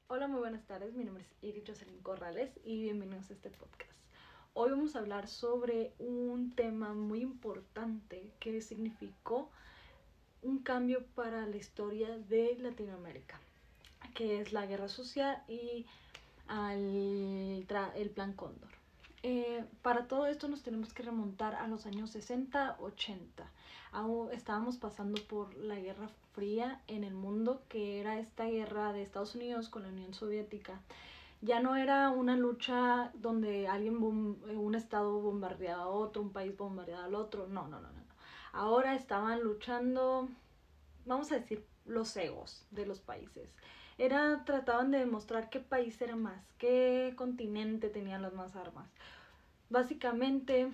Hola, muy buenas tardes. Mi nombre es Iris Jocelyn Corrales y bienvenidos a este podcast. Hoy vamos a hablar sobre un tema muy importante que significó un cambio para la historia de Latinoamérica, que es la Guerra Sucia y el Plan Cóndor. Para todo esto nos tenemos que remontar a los años 60-80. Aún estábamos pasando por la Guerra Fría en el mundo, que era esta guerra de Estados Unidos con la Unión Soviética. Ya no era una lucha donde un estado bombardeaba a otro, un país bombardeaba al otro. No. Ahora estaban luchando, vamos a decir, los egos de los países. Trataban de demostrar qué país era más, qué continente tenía las más armas. Básicamente,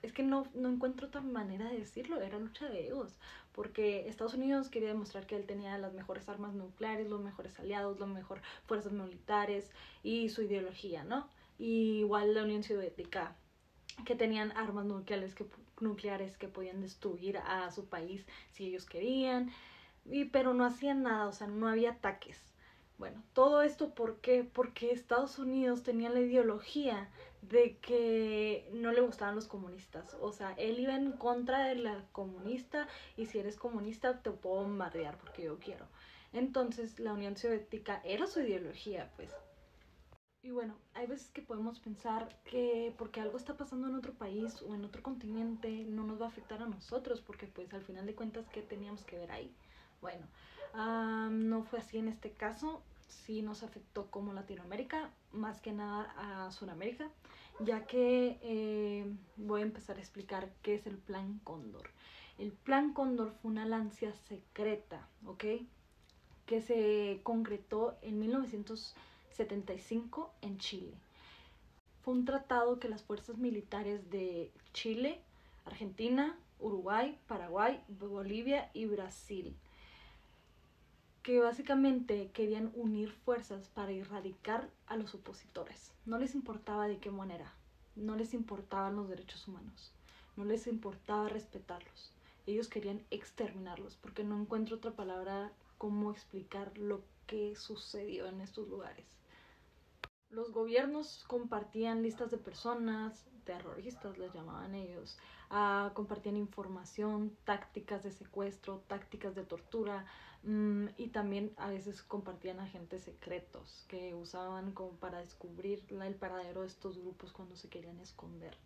es que no encuentro otra manera de decirlo, era lucha de egos, porque Estados Unidos quería demostrar que él tenía las mejores armas nucleares, los mejores aliados, las mejores fuerzas militares y su ideología, ¿no? Y igual la Unión Soviética, que tenían armas nucleares que podían destruir a su país si ellos querían, pero no hacían nada, o sea, no había ataques. Bueno, todo esto ¿por qué? Porque Estados Unidos tenía la ideología de que no le gustaban los comunistas. O sea, él iba en contra de la comunista y si eres comunista te puedo bombardear porque yo quiero. Entonces la Unión Soviética era su ideología, pues. Y bueno, hay veces que podemos pensar que porque algo está pasando en otro país o en otro continente no nos va a afectar a nosotros, porque pues al final de cuentas, ¿qué teníamos que ver ahí? Bueno, no fue así en este caso. Sí nos afectó como Latinoamérica, más que nada a Sudamérica, ya que voy a empezar a explicar qué es el Plan Cóndor. El Plan Cóndor fue una alianza secreta, ¿ok? Que se concretó en 1975 en Chile. Fue un tratado que las fuerzas militares de Chile, Argentina, Uruguay, Paraguay, Bolivia y Brasil, que básicamente querían unir fuerzas para erradicar a los opositores. No les importaba de qué manera, no les importaban los derechos humanos, no les importaba respetarlos. Ellos querían exterminarlos, porque no encuentro otra palabra cómo explicar lo que sucedió en estos lugares. Los gobiernos compartían listas de personas, terroristas les llamaban ellos, compartían información, tácticas de secuestro, tácticas de tortura, y también a veces compartían agentes secretos que usaban como para descubrir el paradero de estos grupos cuando se querían esconder.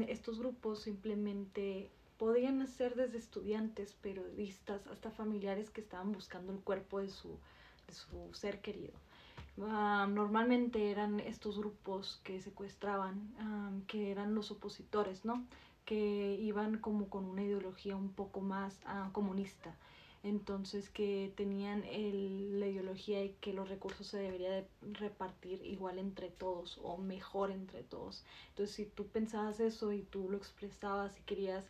Estos grupos simplemente podían ser desde estudiantes, periodistas, hasta familiares que estaban buscando el cuerpo de su ser querido. Normalmente eran estos grupos que secuestraban, que eran los opositores, ¿no? Que iban como con una ideología un poco más comunista. Entonces que tenían la ideología y que los recursos se debería de repartir igual entre todos o mejor entre todos. Entonces si tú pensabas eso y tú lo expresabas y querías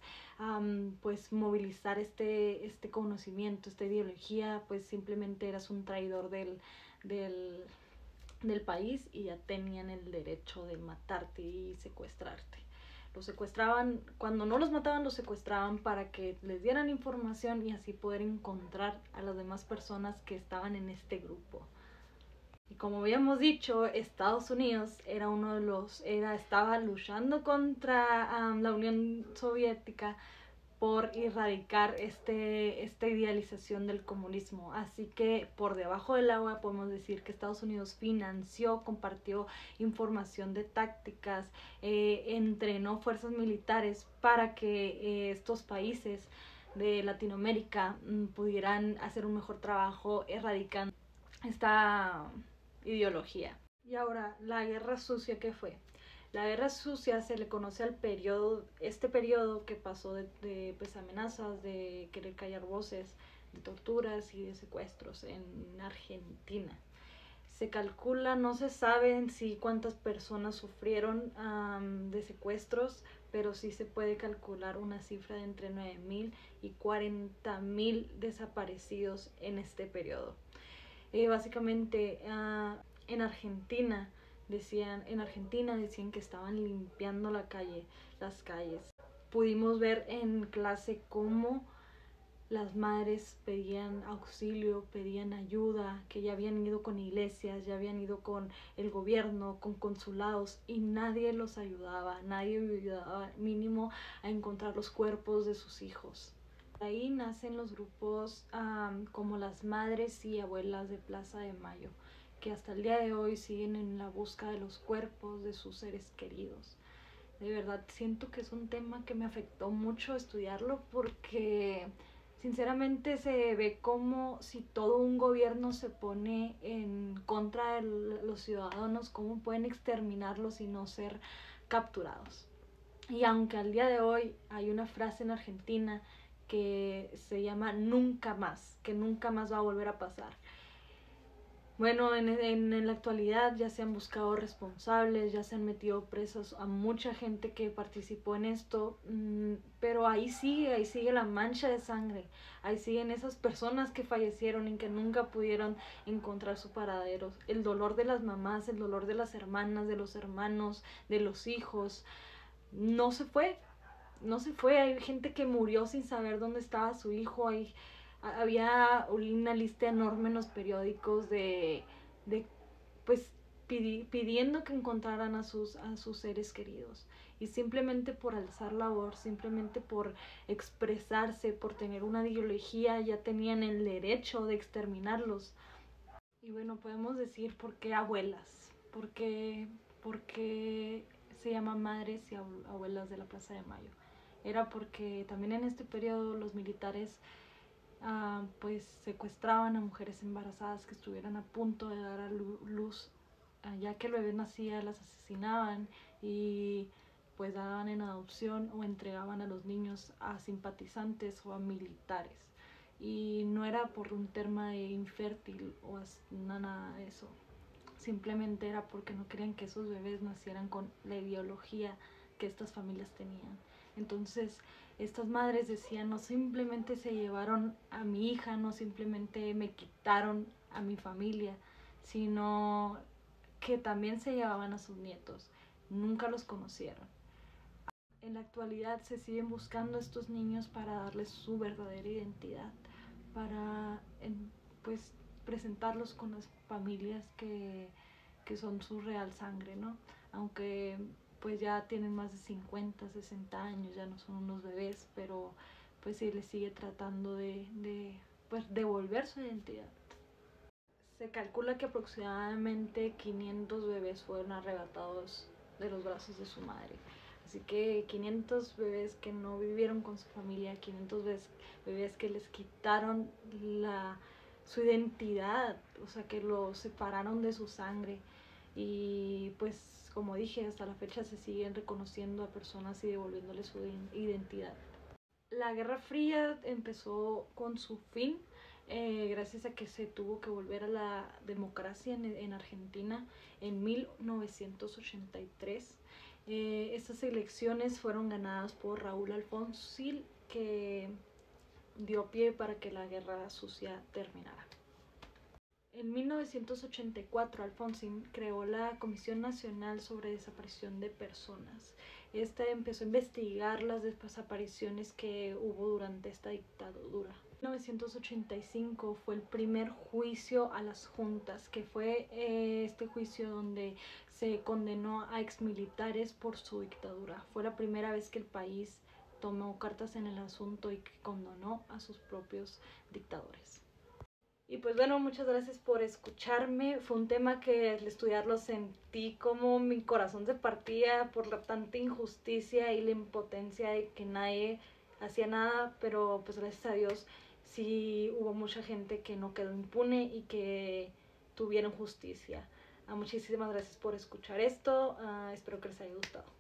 pues movilizar este conocimiento, esta ideología, pues simplemente eras un traidor del, del país y ya tenían el derecho de matarte y secuestrarte. Los secuestraban, cuando no los mataban, los secuestraban para que les dieran información y así poder encontrar a las demás personas que estaban en este grupo. Y como habíamos dicho, Estados Unidos estaba luchando contra la Unión Soviética por erradicar esta idealización del comunismo. Así que por debajo del agua podemos decir que Estados Unidos financió, compartió información de tácticas, entrenó fuerzas militares para que estos países de Latinoamérica pudieran hacer un mejor trabajo erradicando esta ideología. Y ahora, la guerra sucia, ¿qué fue? La guerra sucia se le conoce al este periodo que pasó de pues, amenazas, de querer callar voces, de torturas y de secuestros en Argentina. Se calcula, no se sabe en sí cuántas personas sufrieron de secuestros, pero sí se puede calcular una cifra de entre 9.000 y 40.000 desaparecidos en este periodo. Básicamente en Argentina decían que estaban limpiando las calles. Pudimos ver en clase cómo las madres pedían auxilio, pedían ayuda, que ya habían ido con iglesias, ya habían ido con el gobierno, con consulados, y nadie los ayudaba, nadie ayudaba mínimo a encontrar los cuerpos de sus hijos. Ahí nacen los grupos como las Madres y Abuelas de Plaza de Mayo, que hasta el día de hoy siguen en la búsqueda de los cuerpos de sus seres queridos. De verdad siento que es un tema que me afectó mucho estudiarlo, porque sinceramente se ve como si todo un gobierno se pone en contra de los ciudadanos, cómo pueden exterminarlos y no ser capturados. Y aunque al día de hoy hay una frase en Argentina que se llama nunca más, que nunca más va a volver a pasar. Bueno, en la actualidad ya se han buscado responsables, ya se han metido presos a mucha gente que participó en esto, pero ahí sigue la mancha de sangre, ahí siguen esas personas que fallecieron y que nunca pudieron encontrar su paradero. El dolor de las mamás, el dolor de las hermanas, de los hermanos, de los hijos, no se fue, hay gente que murió sin saber dónde estaba su hijo, había una lista enorme en los periódicos de pues pidiendo que encontraran a sus seres queridos, y simplemente por alzar la voz, simplemente por expresarse, por tener una ideología, ya tenían el derecho de exterminarlos. Y bueno, podemos decir por qué abuelas, porque se llaman Madres y Abuelas de la Plaza de Mayo. Era porque también en este periodo los militares pues secuestraban a mujeres embarazadas que estuvieran a punto de dar a luz, ya que el bebé nacía, las asesinaban y pues daban en adopción o entregaban a los niños a simpatizantes o a militares. Y no era por un tema de infértil o nada de eso, simplemente era porque no querían que esos bebés nacieran con la ideología que estas familias tenían. Entonces estas madres decían, no simplemente se llevaron a mi hija, no simplemente me quitaron a mi familia, sino que también se llevaban a sus nietos, nunca los conocieron. En la actualidad se siguen buscando a estos niños para darles su verdadera identidad, para pues presentarlos con las familias que son su real sangre, ¿no? Aunque pues ya tienen más de 50, 60 años, ya no son unos bebés, pero pues se les sigue tratando pues devolver su identidad. Se calcula que aproximadamente 500 bebés fueron arrebatados de los brazos de su madre. Así que 500 bebés que no vivieron con su familia, 500 bebés que les quitaron su identidad, o sea, que los separaron de su sangre. Y pues, como dije, hasta la fecha se siguen reconociendo a personas y devolviéndoles su identidad. La Guerra Fría empezó con su fin, gracias a que se tuvo que volver a la democracia en Argentina en 1983. Estas elecciones fueron ganadas por Raúl Alfonsín, que dio pie para que la guerra sucia terminara. En 1984, Alfonsín creó la Comisión Nacional sobre Desaparición de Personas. Esta empezó a investigar las desapariciones que hubo durante esta dictadura. En 1985 fue el primer juicio a las juntas, que fue este juicio donde se condenó a exmilitares por su dictadura. Fue la primera vez que el país tomó cartas en el asunto y que condenó a sus propios dictadores. Y pues bueno, muchas gracias por escucharme. Fue un tema que al estudiarlo sentí como mi corazón se partía por la tanta injusticia y la impotencia de que nadie hacía nada, pero pues gracias a Dios sí hubo mucha gente que no quedó impune y que tuvieron justicia. Muchísimas gracias por escuchar esto. Espero que les haya gustado.